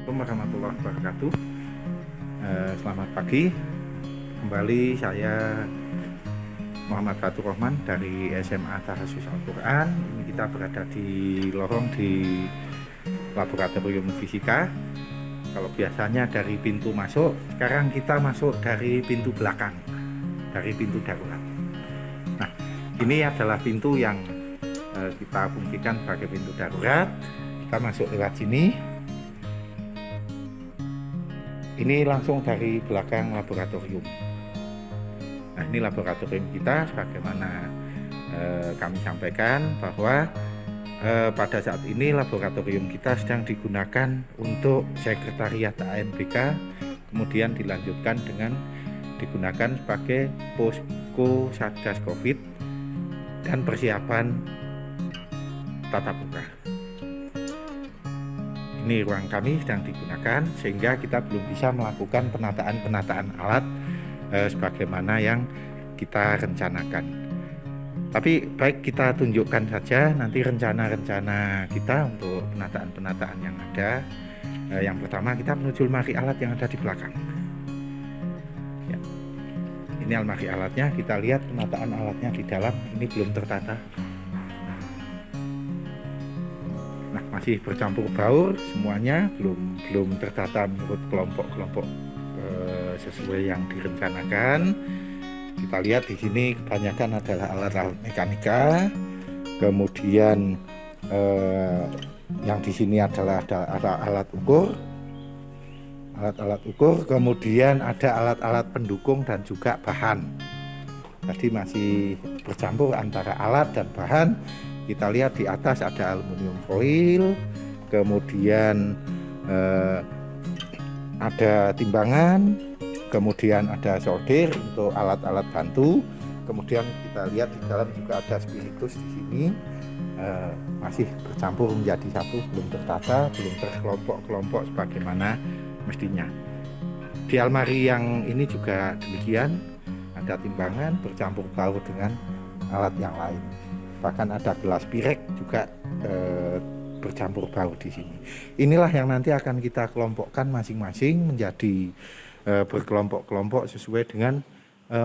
Assalamualaikum warahmatullahi wabarakatuh. Selamat pagi. Kembali saya Muhammad Fatur Rahman dari SMA Tahasus Al-Quran. Ini kita berada di lorong di Laboratorium Fisika. Kalau biasanya dari pintu masuk, sekarang kita masuk dari pintu belakang, dari pintu darurat. Nah, ini adalah pintu yang kita fungsikan sebagai pintu darurat. Kita masuk lewat sini. Ini langsung dari belakang laboratorium. Nah, ini laboratorium kita. Sebagaimana kami sampaikan bahwa pada saat ini laboratorium kita sedang digunakan untuk sekretariat ANBK, kemudian dilanjutkan dengan digunakan sebagai posko Satgas Covid dan persiapan tatap muka. Ini ruang kami sedang digunakan sehingga kita belum bisa melakukan penataan alat sebagaimana yang kita rencanakan. Tapi baik, kita tunjukkan saja nanti rencana-rencana kita untuk penataan yang ada. Yang pertama, kita menuju lemari alat yang ada di belakang. Ya. Ini lemari alatnya, kita lihat penataan alatnya di dalam ini belum tertata. Nah, masih bercampur baur semuanya, belum tertata menurut kelompok-kelompok sesuai yang direncanakan. Kita lihat di sini kebanyakan adalah alat-alat mekanika. Kemudian yang di sini adalah ada alat ukur. Alat-alat ukur, kemudian ada alat-alat pendukung dan juga bahan. Tadi masih bercampur antara alat dan bahan. Kita lihat di atas ada aluminium foil, kemudian ada timbangan, kemudian ada solder untuk alat-alat bantu, kemudian kita lihat di dalam juga ada spiritus di sini, masih bercampur menjadi satu, belum tertata, belum terkelompok-kelompok sebagaimana mestinya. Di almari yang ini juga demikian, ada timbangan bercampur baur dengan alat yang lain. Bahkan ada gelas pirek juga bercampur baur di sini. Inilah yang nanti akan kita kelompokkan masing-masing menjadi berkelompok-kelompok sesuai dengan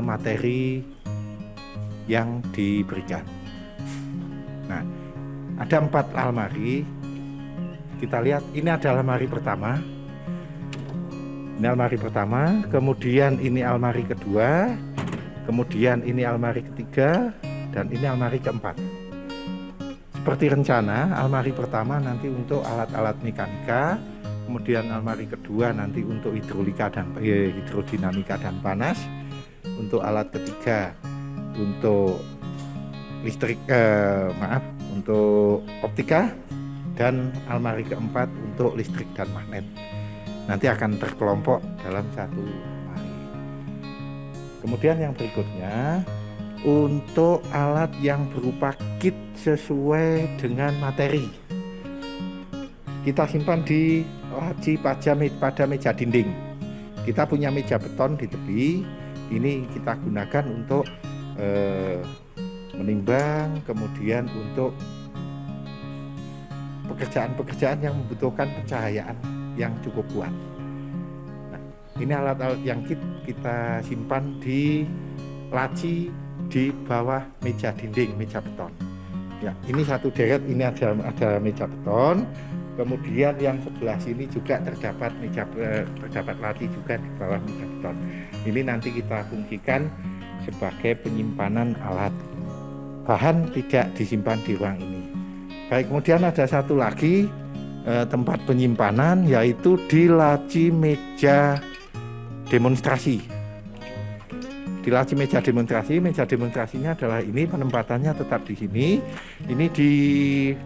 materi yang diberikan. Nah, ada 4 almari. Kita lihat, ini adalah almari pertama. Ini almari pertama, kemudian ini almari kedua, kemudian ini almari ketiga, dan ini almari keempat. Seperti rencana, almari pertama nanti untuk alat-alat mekanika, kemudian almari kedua nanti untuk hidrodinamika dan panas, untuk alat ketiga untuk listrik, untuk optika, dan almari keempat untuk listrik dan magnet. Nanti akan terkelompok dalam satu almari. Kemudian yang berikutnya, untuk alat yang berupa kit sesuai dengan materi, kita simpan di laci pada meja dinding. Kita punya meja beton di tepi, ini kita gunakan untuk menimbang, kemudian untuk pekerjaan-pekerjaan yang membutuhkan pencahayaan yang cukup kuat. Nah, ini alat-alat yang kita simpan di laci di bawah meja dinding, meja beton. Ya, ini satu deret, ini ada meja beton. Kemudian yang sebelah sini juga terdapat laci juga di bawah meja beton. Ini nanti kita fungsikan sebagai penyimpanan alat. Bahan tidak disimpan di ruang ini. Baik, kemudian ada satu lagi tempat penyimpanan, yaitu di laci meja demonstrasi. Di laci meja demonstrasinya adalah ini, penempatannya tetap di sini. Ini di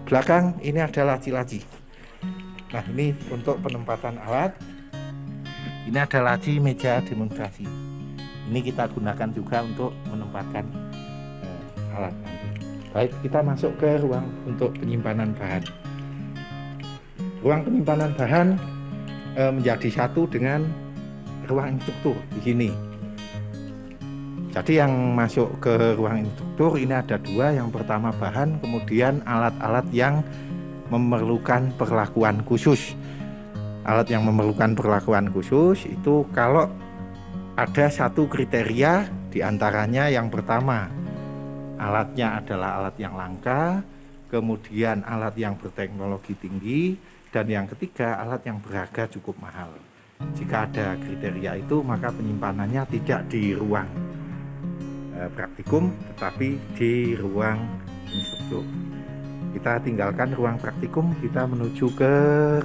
belakang ini ada laci-laci. Nah, ini untuk penempatan alat. Ini ada laci meja demonstrasi. Ini kita gunakan juga untuk menempatkan alat nanti. Baik, kita masuk ke ruang untuk penyimpanan bahan. Ruang penyimpanan bahan menjadi satu dengan ruang instruktur di sini. Jadi yang masuk ke ruang instruktur ini ada 2. Yang pertama bahan, kemudian alat-alat yang memerlukan perlakuan khusus. Alat yang memerlukan perlakuan khusus itu kalau ada satu kriteria, diantaranya yang pertama, alatnya adalah alat yang langka, kemudian alat yang berteknologi tinggi, dan yang ketiga alat yang berharga cukup mahal. Jika ada kriteria itu, maka penyimpanannya tidak di ruang praktikum, tetapi di ruang instruktur. Kita tinggalkan ruang praktikum, kita menuju ke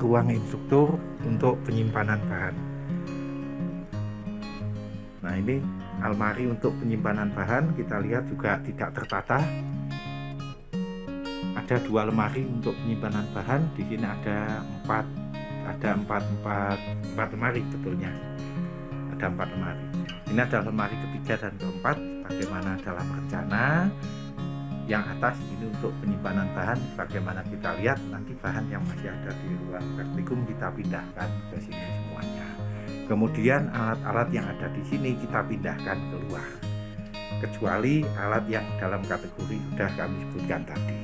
ruang instruktur untuk penyimpanan bahan. Nah, ini almari untuk penyimpanan bahan, kita lihat juga tidak tertata. Ada 2 lemari untuk penyimpanan bahan. Di sini ada 4 lemari betulnya. Ada 4 lemari. Ini adalah lemari ketiga dan keempat. Bagaimana dalam rencana. Yang atas ini untuk penyimpanan bahan. Bagaimana kita lihat nanti bahan yang masih ada di ruang praktikum kita pindahkan ke sini semuanya. Kemudian alat-alat yang ada di sini kita pindahkan keluar, kecuali alat yang dalam kategori sudah kami sebutkan tadi.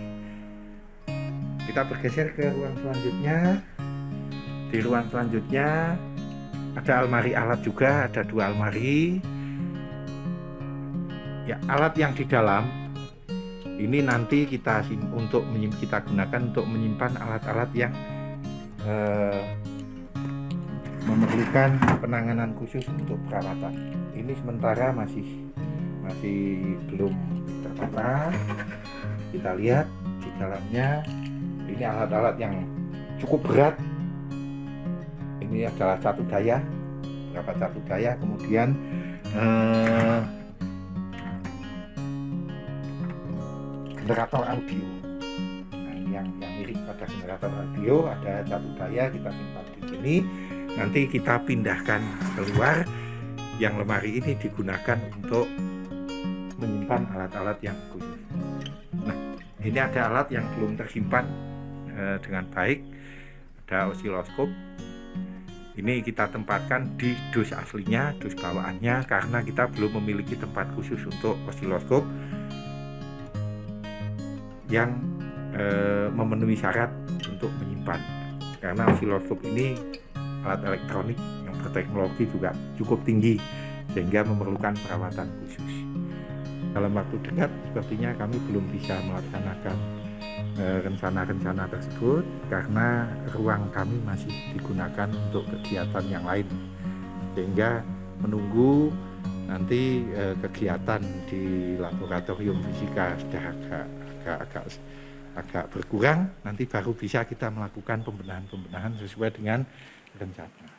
Kita bergeser ke ruang selanjutnya. Di ruang selanjutnya ada almari alat juga, ada 2 almari. Ya, alat yang di dalam ini nanti kita gunakan untuk menyimpan alat-alat yang memerlukan penanganan khusus untuk perawatan. Ini sementara masih belum tertata. Kita lihat di dalamnya, ini alat-alat yang cukup berat. Ini adalah catu daya, beberapa catu daya, kemudian generator audio. Nah, ini yang mirip pada generator audio, ada catu daya, kita simpan di sini. Nanti kita pindahkan keluar. Yang lemari ini digunakan untuk menyimpan alat-alat yang khusus. Nah, ini ada alat yang belum tersimpan dengan baik. Ada osiloskop. Ini kita tempatkan di dus aslinya, dus bawaannya, karena kita belum memiliki tempat khusus untuk osiloskop yang memenuhi syarat untuk menyimpan. Karena osiloskop ini alat elektronik yang berteknologi juga cukup tinggi, sehingga memerlukan perawatan khusus. Dalam waktu dekat sepertinya kami belum bisa melaksanakan rencana-rencana tersebut karena ruang kami masih digunakan untuk kegiatan yang lain, sehingga menunggu nanti kegiatan di laboratorium fisika sudah agak berkurang, nanti baru bisa kita melakukan pembenahan sesuai dengan rencana.